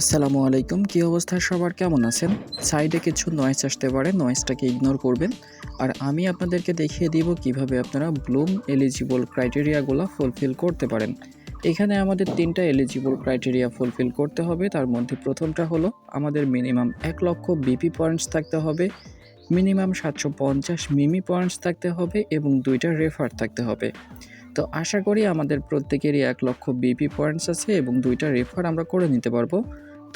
আসসালামু আলাইকুম। কী অবস্থা সবার, কেমন আছেন? সাইডে কিছু নয়েজ আসতে পারে, নয়েজটাকে ইগনোর করবেন। আর আমি আপনাদেরকে দেখিয়ে দিব কিভাবে আপনারা ব্লুম এলিজিবল ক্রাইটেরিয়াগুলো ফুলফিল করতে পারেন। এখানে আমাদের ৩টা এলিজিবল ক্রাইটেরিয়া ফুলফিল করতে হবে। তার মধ্যে প্রথমটা হলো আমাদের মিনিমাম ১ লক্ষ বিপি পয়েন্টস থাকতে হবে, মিনিমাম ৭৫০ মিমি পয়েন্টস থাকতে হবে এবং ২টা রেফার থাকতে হবে। তো আশা করি আমাদের প্রত্যেকেরই ১ লক্ষ বিপি পয়েন্টস আছে এবং ২টা রেফার আমরা করে নিতে পারবো।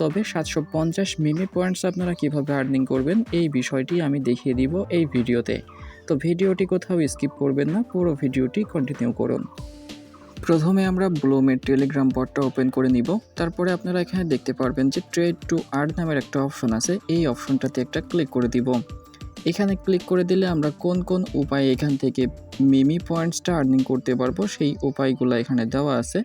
তবে ৭৫০ মিমি পয়েন্টস আপনারা কিভাবে আর্নিং করবেন এই বিষয়টি আমি দেখিয়ে দিব এই ভিডিওতে। তো ভিডিওটি কোথাও স্কিপ করবেন না, পুরো ভিডিওটি কন্টিনিউ করুন। প্রথমে আমরা ব্লুমের টেলিগ্রাম বটটা ওপেন করে নিব। তারপরে আপনারা এখানে দেখতে পারবেন যে ট্রেড টু আর্ন নামের একটা অপশন আছে, এই অপশনটাতে একটা ক্লিক করে দিব। এখানে ক্লিক করে দিলে আমরা কোন কোন উপায়ে এখান থেকে মিমি পয়েন্টসটা আর্নিং করতে পারবো সেই উপায়গুলো এখানে দেওয়া আছে।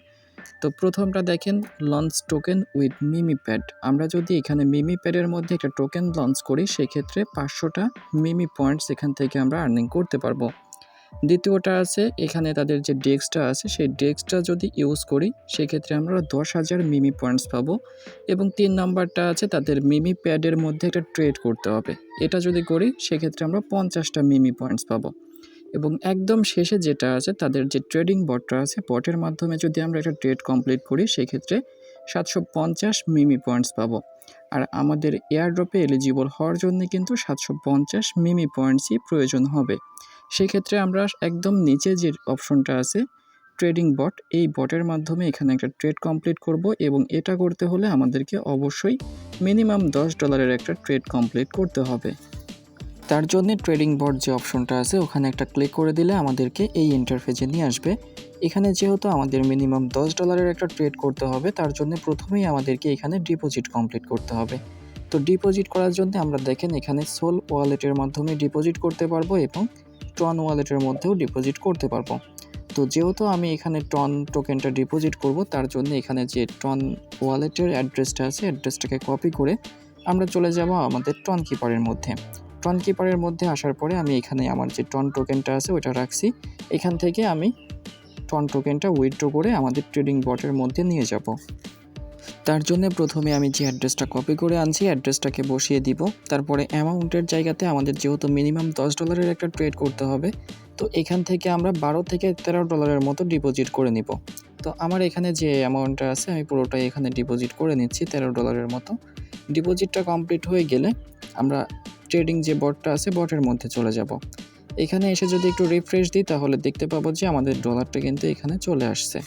তো প্রথমটা দেখেন, launch token with Mimi pad. আমরা যদি এখানে মিমি প্যাডের মধ্যে একটা টোকেন লঞ্চ করি সেক্ষেত্রে ৫০০টা মিমি পয়েন্টস এখান থেকে আমরা আর্নিং করতে পারবো। দ্বিতীয়টা আছে এখানে তাদের যে ডেস্কটা আছে সেই ডেস্কটা যদি ইউজ করি সেক্ষেত্রে আমরা ১০,০০০ মিমি পয়েন্টস পাবো। এবং ৩ নাম্বারটা আছে তাদের মিমি প্যাডের মধ্যে একটা ট্রেড করতে হবে, এটা যদি করি সেক্ষেত্রে আমরা ৫০টা মিমি পয়েন্টস পাবো। এবং একদম শেষে যেটা আছে তাদের যে ট্রেডিং বটটা আছে, বটের মাধ্যমে যদি আমরা একটা ট্রেড কমপ্লিট করি সেক্ষেত্রে ৭৫০ মিমি পয়েন্টস পাবো। আর আমাদের এয়ারড্রপে এলিজিবল হওয়ার জন্য কিন্তু ৭৫০ মিমি পয়েন্টসই প্রয়োজন হবে। সেক্ষেত্রে আমরা একদম নিচে যে অপশনটা আছে ট্রেডিং বট, এই বটের মাধ্যমে এখানে একটা ট্রেড কমপ্লিট করব এবং এটা করতে হলে আমাদেরকে অবশ্যই মিনিমাম $10 একটা ট্রেড কমপ্লিট করতে হবে। তার জন্য ট্রেডিং বট যে অপশনটা আছে ওখানে একটা ক্লিক করে দিলে আমাদেরকে এই ইন্টারফেসে নিয়ে আসবে। এখানে যেহেতু আমাদের মিনিমাম $10 একটা ট্রেড করতে হবে তার জন্য প্রথমেই আমাদেরকে এখানে ডিপোজিট কমপ্লিট করতে হবে। তো ডিপোজিট করার জন্য আমরা দেখেন এখানে সোল ওয়ালেটের মাধ্যমে ডিপোজিট করতে পারবো এবং টন ওয়ালেটের মধ্যেও ডিপোজিট করতে পারবো। তো যেহেতু আমি এখানে টন টোকেনটা ডিপোজিট করব তার জন্য এখানে যে টন ওয়ালেটের অ্যাড্রেসটা আছে অ্যাড্রেসটাকে কপি করে আমরা চলে যাব আমাদের টন কিপারের মধ্যে। টন কিপারের মধ্যে আসার পরে আমি এখানে আমার যে টন টোকেনটা আছে ওটা রাখছি, এখান থেকে আমি টন টোকেনটা উইথড্র করে আমাদের ট্রেডিং বটের মধ্যে নিয়ে যাব। তার জন্য প্রথমে আমি যে অ্যাড্রেসটা কপি করে আনছি অ্যাড্রেসটাকে বসিয়ে দিব। তারপরে অ্যামাউন্টের জায়গাতে আমাদের যেহেতু মিনিমাম $10 একটা ট্রেড করতে হবে, তো এখান থেকে আমরা $12 থেকে $13 মতো ডিপোজিট করে নিব। তো আমার এখানে যে অ্যামাউন্টটা আছে আমি পুরোটাই এখানে ডিপোজিট করে নিচ্ছি $13 মতো। ডিপোজিটটা কমপ্লিট হয়ে গেলে আমরা ট্রেডিং যে বটটা আছে বটের মধ্যে চলে যাব। এখানে এসে যদি একটু রিফ্রেশ দিই তাহলে দেখতে পাবো যে আমাদের ডলারটা কিন্তু এখানে চলে আসছে।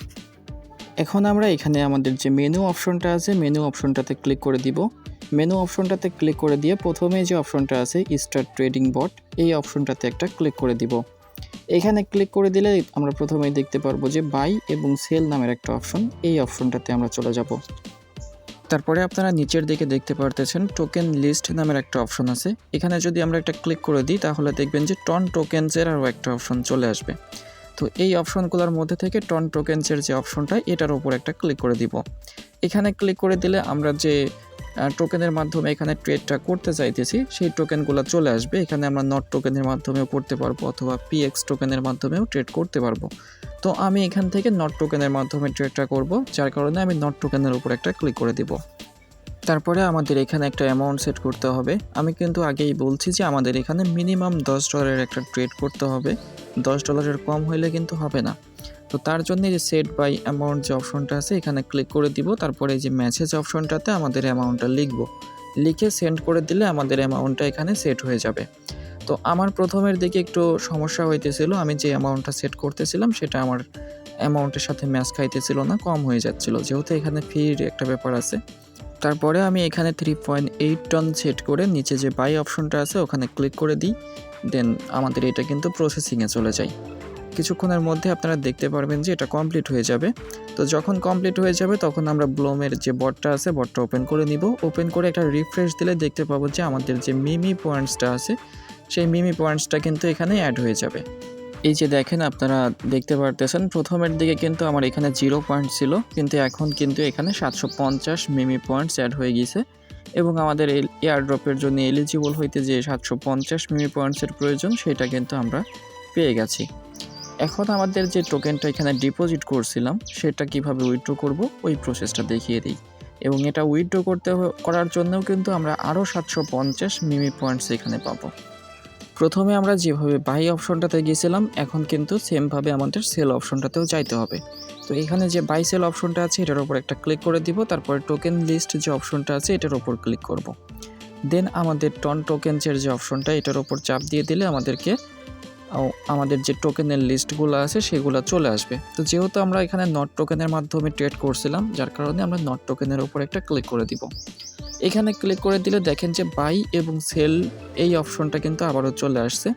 এখন আমরা এখানে আমাদের যে মেনু অপশনটা আছে মেনু অপশনটাতে ক্লিক করে দিব। মেনু অপশনটাতে ক্লিক করে দিয়ে প্রথমে যে অপশনটা আছে স্টার্ট ট্রেডিং বট, এই অপশনটাতে একটা ক্লিক করে দিব। এখানে ক্লিক করে দিলে আমরা প্রথমেই দেখতে পারবো যে বাই এবং সেল নামের একটা অপশন, এই অপশনটাতে আমরা চলে যাব। তারপরে আপনারা নিচের দিকে দেখতে পারতেছেন টোকেন লিস্ট নামের একটা অপশন আছে, এখানে যদি আমরা একটা ক্লিক করে দিই তাহলে দেখবেন যে টন টোকেন্সের আরও একটা অপশন চলে আসবে। তো এই অপশনগুলোর মধ্যে থেকে টন টোকেন্সের যে অপশনটা এটার উপর একটা ক্লিক করে দিব। এখানে ক্লিক করে দিলে আমরা যে টোকেনের মাধ্যমে এখানে ট্রেডটা করতে চাইতেছি সেই টোকেনগুলো চলে আসবে। এখানে আমরা নট টোকেনের মাধ্যমেও করতে পারবো অথবা পিএক্স টোকেনের মাধ্যমেও ট্রেড করতে পারবো। তো আমি এখান থেকে নট টোকেনের মাধ্যমে ট্রেডটা করব, যার কারণে আমি নট টোকেনের উপর একটা ক্লিক করে দিব। তারপরে আমাদের এখানে একটা অ্যামাউন্ট সেট করতে হবে। আমি কিন্তু আগেই বলছি যে আমাদের এখানে মিনিমাম $10 একটা ট্রেড করতে হবে, $10 কম হইলে কিন্তু হবে না। তো তার জন্য যে সেট বাই অ্যামাউন্ট যে অপশনটা আছে এখানে ক্লিক করে দিব। তারপরে এই যে মেসেজ অপশনটাতে আমাদের অ্যামাউন্টটা লিখে সেন্ড করে দিলে আমাদের অ্যামাউন্টটা এখানে সেট হয়ে যাবে। তো আমার প্রথমের দিকে একটু সমস্যা হইতেছিল, আমি যে অ্যামাউন্টটা সেট করতেছিলাম সেটা আমার অ্যামাউন্টের সাথে ম্যাচ খাইতেছিল না, কম হয়ে যাচ্ছিল, যেহেতু এখানে ফির একটা ব্যাপার আছে। তারপরে আমি এখানে 3.8 টন সেট করে নিচে যে বাই অপশনটা আছে ওখানে ক্লিক করে দিই, দেন আমাদের এটা কিন্তু প্রসেসিংয়ে চলে যায়। কিছুক্ষণের মধ্যে আপনারা দেখতে পারবেন যে এটা কমপ্লিট হয়ে যাবে। তো যখন কমপ্লিট হয়ে যাবে তখন আমরা ব্লুমের যে বটটা আছে বটটা ওপেন করে নিব। ওপেন করে একটা রিফ্রেশ দিলে দেখতে পাবো যে আমাদের যে মিমি পয়েন্টসটা আছে সেই মিমি পয়েন্টসটা কিন্তু এখানে অ্যাড হয়ে যাবে। এই যে দেখেন আপনারা দেখতে পারতেছেন প্রথমের দিকে কিন্তু আমার এখানে 0 পয়েন্ট ছিল, কিন্তু এখন কিন্তু এখানে 750 মিমি পয়েন্টস অ্যাড হয়ে গেছে এবং আমাদের এয়ারড্রপের জন্য এলিজিবল হইতে যে 750 মিমি পয়েন্টসের প্রয়োজন সেটা কিন্তু আমরা পেয়ে গেছি। এখন আমাদের যে টোকেনটা এখানে ডিপোজিট করছিলাম সেটা কিভাবে উইথড্র করব ওই প্রসেসটা দেখিয়ে দিই। এবং এটা উইথড্র করার জন্যও কিন্তু আমরা আরও 750 মিমি পয়েন্টস এখানে পাবো। প্রথমে আমরা যেভাবে বাই অপশনটাতে গিয়েছিলাম, এখন কিন্তু সেমভাবে আমাদের সেল অপশনটাতেও যাইতে হবে। তো এখানে যে বাই সেল অপশনটা আছে এটার উপর একটা ক্লিক করে দিব, তারপরে টোকেন লিস্ট যে অপশনটা আছে এটার উপর ক্লিক করব। দেন আমাদের টন টোকেনসের যে অপশনটা এটার উপর চাপ দিয়ে দিলে আমাদের যে টোকেনের লিস্টগুলো আছে সেগুলো চলে আসবে। তো যেহেতু আমরা এখানে নট টোকেনের মাধ্যমে ট্রেড করছিলাম, যার কারণে আমরা নট টোকেনের উপর একটা ক্লিক করে দিব। এখানে ক্লিক করে দিলে দেখেন যে বাই এবং সেল এই অপশনটা কিন্তু আবারও চলে আসছে।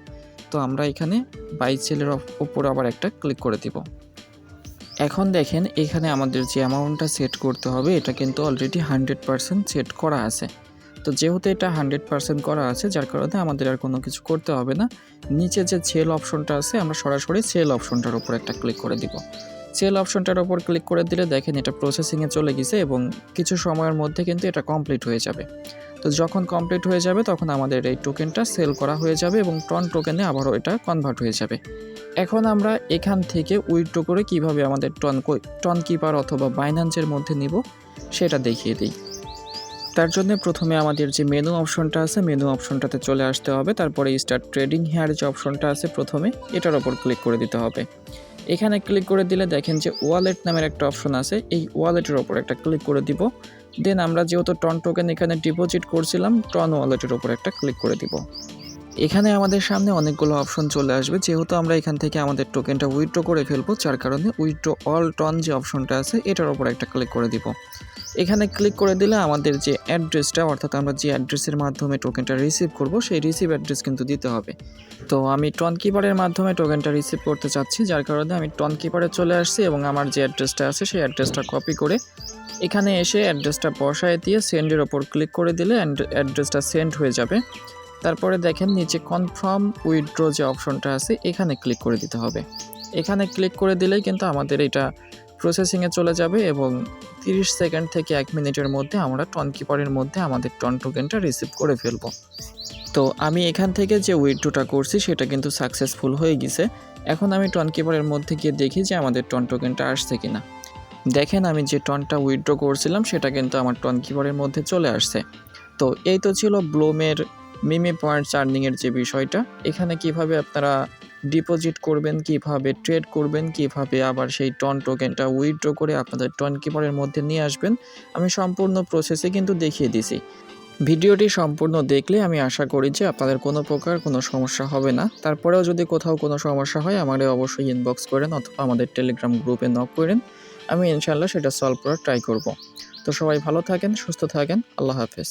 তো আমরা এখানে বাই সেলের উপর আবার একটা ক্লিক করে দিব। এখন দেখেন এখানে আমাদের যে অ্যামাউন্টটা সেট করতে হবে এটা কিন্তু অলরেডি 100% সেট করা আছে। তো যেহেতু এটা 100% করা আছে, যার কারণে আমাদের আর কোনো কিছু করতে হবে না। নিচে যে সেল অপশনটা আছে আমরা সরাসরি সেল অপশনটার উপর একটা ক্লিক করে দিব। সেল অপশনটার উপর ক্লিক করে দিলে দেখেন এটা প্রসেসিংয়ে চলে গেছে এবং কিছু সময়ের মধ্যে কিন্তু এটা কমপ্লিট হয়ে যাবে। তো যখন কমপ্লিট হয়ে যাবে তখন আমাদের এই টোকেনটা সেল করা হয়ে যাবে এবং টন টোকেনে আবারও এটা কনভার্ট হয়ে যাবে। এখন আমরা এখান থেকে উইথড্র করে কিভাবে আমাদের টন কিপার অথবা বাইন্যান্সের মধ্যে নিব সেটা দেখিয়ে দিই। তার জন্য প্রথমে আমাদের যে মেনু অপশনটা আছে মেনু অপশনটাতে চলে আসতে হবে, তারপরে স্টার্ট ট্রেডিং হেয়ার যে অপশনটা আছে প্রথমে এটার ওপর ক্লিক করে দিতে হবে। এখানে ক্লিক করে দিলে দেখেন যে ওয়ালেট নামের একটা অপশন আছে, এই ওয়ালেটের ওপর একটা ক্লিক করে দিব। দেন আমরা যেহেতু টন টোকেন এখানে ডিপোজিট করছিলাম, টন ওয়ালেটের ওপর একটা ক্লিক করে দিব। এখানে আমাদের সামনে অনেকগুলো অপশন চলে আসবে, যেহেতু আমরা এখান থেকে আমাদের টোকেনটা উইথড্র করে ফেলবো, যার কারণে উইথড্র অল টন যে অপশনটা আছে এটার ওপর একটা ক্লিক করে দিব। এখানে ক্লিক করে দিলে আমাদের যে অ্যাড্রেসটা, অর্থাৎ আমরা যে অ্যাড্রেসের মাধ্যমে টোকেনটা রিসিভ করব সেই রিসিভ অ্যাড্রেস কিন্তু দিতে হবে। তো আমি টন কিপারের মাধ্যমে টোকেনটা রিসিভ করতে চাচ্ছি, যার কারণে আমি টন কিপারে চলে আসছি এবং আমার যে অ্যাড্রেসটা আছে সেই অ্যাড্রেসটা কপি করে এখানে এসে অ্যাড্রেসটা বসায় দিয়ে সেন্ডের ওপর ক্লিক করে দিলে অ্যাড্রেসটা সেন্ড হয়ে যাবে। তারপরে দেখেন নিচে কনফার্ম উইথড্র যে অপশনটা আছে এখানে ক্লিক করে দিতে হবে। এখানে ক্লিক করে দিলেই কিন্তু আমাদের এটা প্রসেসিংয়ে চলে যাবে এবং 30 সেকেন্ড থেকে 1 মিনিটের মধ্যে আমরা টন কিপারের মধ্যে আমাদের টন টোকেনটা রিসিভ করে ফেলবো। তো আমি এখান থেকে যে উইথড্রটা করছি সেটা কিন্তু সাকসেসফুল হয়ে গেছে। এখন আমি টন কিপারের মধ্যে গিয়ে দেখি যে আমাদের টন টোকেনটা আসছে কিনা। দেখেন আমি যে টনটা উইথড্র করছিলাম সেটা কিন্তু আমার টন কিপারের মধ্যে চলে আসছে। তো এই তো ছিল ব্লুমের মিমি পয়েন্টস আর্নিংয়ের যে বিষয়টা। এখানে কিভাবে আপনারা ডিপোজিট করবেন, কিভাবে ট্রেড করবেন, কিভাবে আবার সেই টন টোকেনটা উইথড্র করে আপনাদের টন কিপারের মধ্যে নিয়ে আসবেন, আমি সম্পূর্ণ প্রসেসে কিন্তু দেখিয়ে দিছি। ভিডিওটি সম্পূর্ণ দেখলে আমি আশা করি যে আপনাদের কোনো প্রকার কোনো সমস্যা হবে না। তারপরেও যদি কোথাও কোনো সমস্যা হয় আমাদের অবশ্যই ইনবক্স করেন অথবা আমাদের টেলিগ্রাম গ্রুপে নক করেন, আমি ইনশাআল্লাহ সেটা সলভ করার ট্রাই করব। তো সবাই ভালো থাকেন, সুস্থ থাকেন, আল্লাহ হাফেজ।